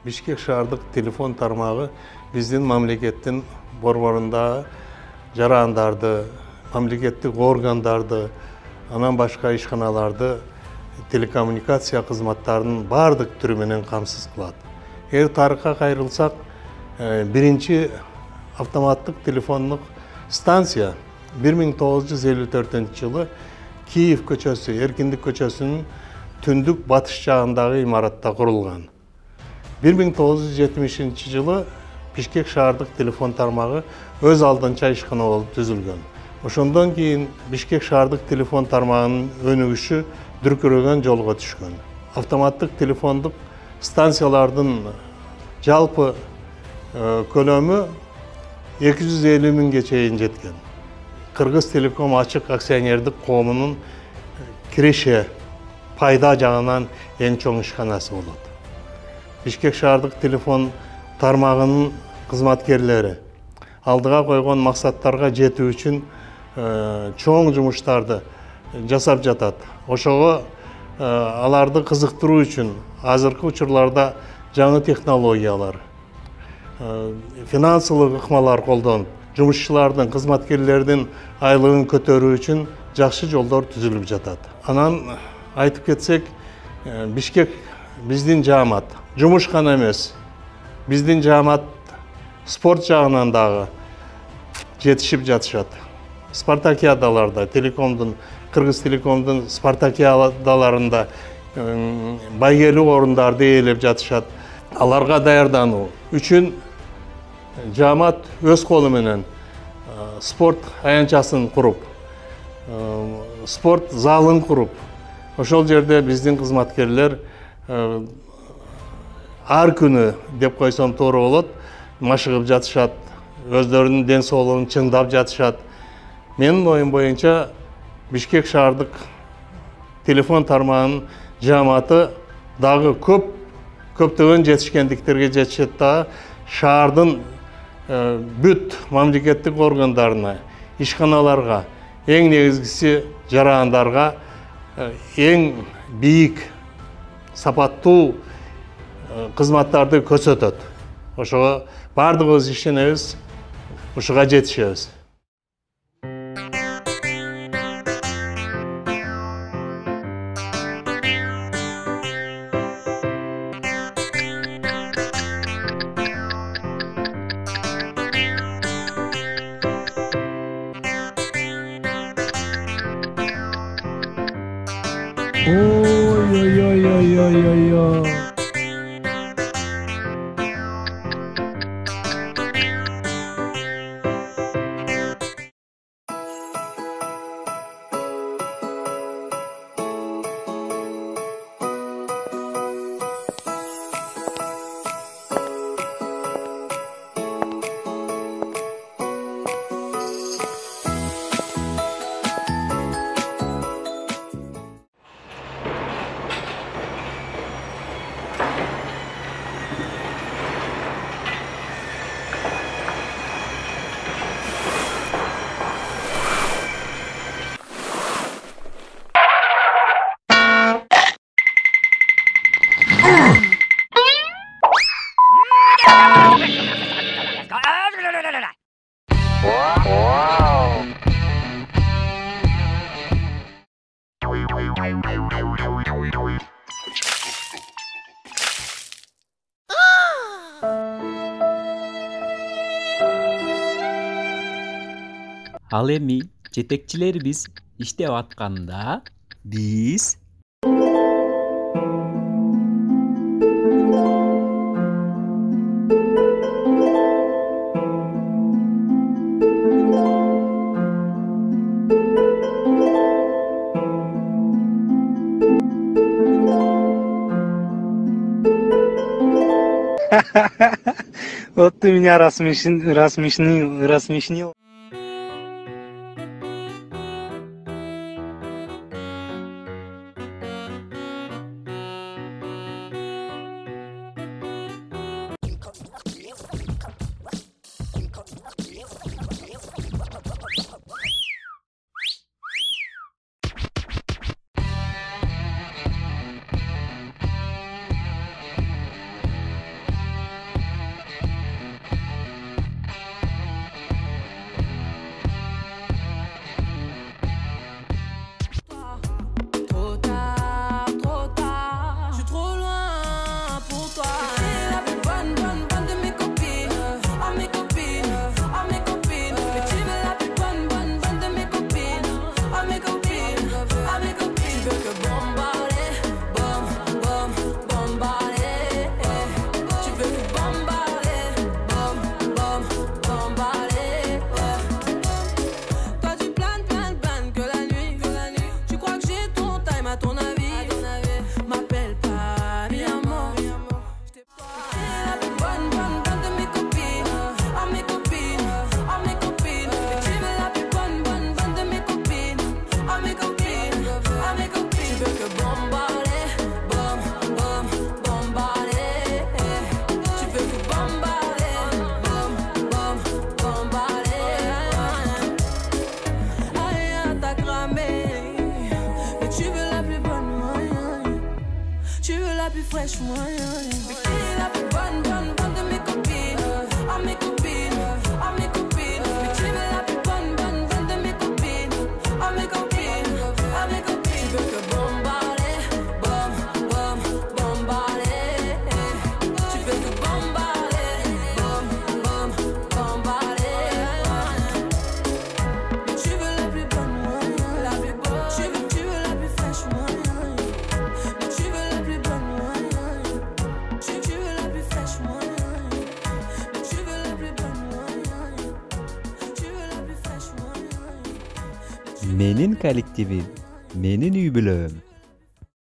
Бишкек шаардык телефон тармагы биздин мамлекеттин борборунда жарандарды, мамлекеттик органдарды, анан башка ишканаларды телекоммуникация кызматтарынын бардык түрү менен камсыз кылат. Эгер тарыхка кайрылсак, биринчи автоматтык телефондук станция 1954-жылы Киев көчөсү, Эркиндик көчөсүнүн түндүк батыш жагындагы имаратта курулган. 1970-жылы Бишкек шаардык телефон тармагы өз алдынча ишкана болуп түзүлгөн. Ошондон кийин Бишкек шаардык телефон тармагынын өнүгүшү дүркүрөгөн жолго түшкөн. Автоматтык телефондук станциялардын жалпы көлөмү 250 миңге чейин жеткен. Кыргыз Телеком ачык акционердик коомунун киреше пайда жагынан эң чоң ишканасы болот. Бишкек шаардык телефон тармагынын кызматкерлери алдыга койгон максаттарга жетүү үчүн чоң жумуштарды жасап жатат. Ошого аларды кызыктыруу үчүн азыркы учурларда жаңы технологиялар, финансылык ыкмалар колдонуп, жумушчулардын, кызматкерлердин айлыгын көтөрүү үчүн жакшы жолдор түзүлүп жатат. Анан айтып кетсек, Бишкек биздин жаамат, жумуш гана эмес, биздин жаамат спорт жагынан дагы жетишип жатышат. Спартакиадаларда, Кыргыз Телекомдун спартакиадаларында байгелүү орундарды ээлеп жатышат. Аларга даярдануу үчүн жаамат өз колу менен спорт аянтчасын куруп, спорт залын куруп, ошол жерде биздин кызматкерлер ар күнү деп койсом туура болот, машыгып жатышат, өздөрүнүн ден соолугун чыңдап жатышат. Менин оюм боюнча Бишкек шаардык телефон тармагынын жааматы дагы көптөгөн жетишкендиктерге жетишет да, шаардын бүт мамлекеттик органдарына, ишканаларга, эң негизгиси жарандарга эң бийик сапаттуу кызматтарды көрсөтөт. Ошого бардыгыбыз ишенебиз, ушуга жетишебиз. Ой-ой-ой-ой-ой-ой-ой. Ал эми жетекчилерибиз иштеп атканда биз Вот ты меня рассмешнил. Tu veux la plus bonne, ouais, ouais. Tu veux la plus fraîche, ouais, ouais. Mais qui est la plus bonne, bonne, bonne de mes copines? À mes copines, à mes copines. Mais tu veux la plus bonne, bonne, bonne de mes copines? À mes copines, à mes copines. Tu veux que bombarder, bom, bom, bombarder. Tu veux que bombarder, bom, bom, bombarder. Mais tu veux la plus bonne, ouais, la plus bonne. Tu veux la plus fraîche, ouais. Mais tu veux la plus bonne, ouais. Tu veux la plus fraîche, ouais. Mais tu veux la plus bonne, ouais. Tu veux la plus fraîche, ouais. Menin kollektivi, menin übülüm.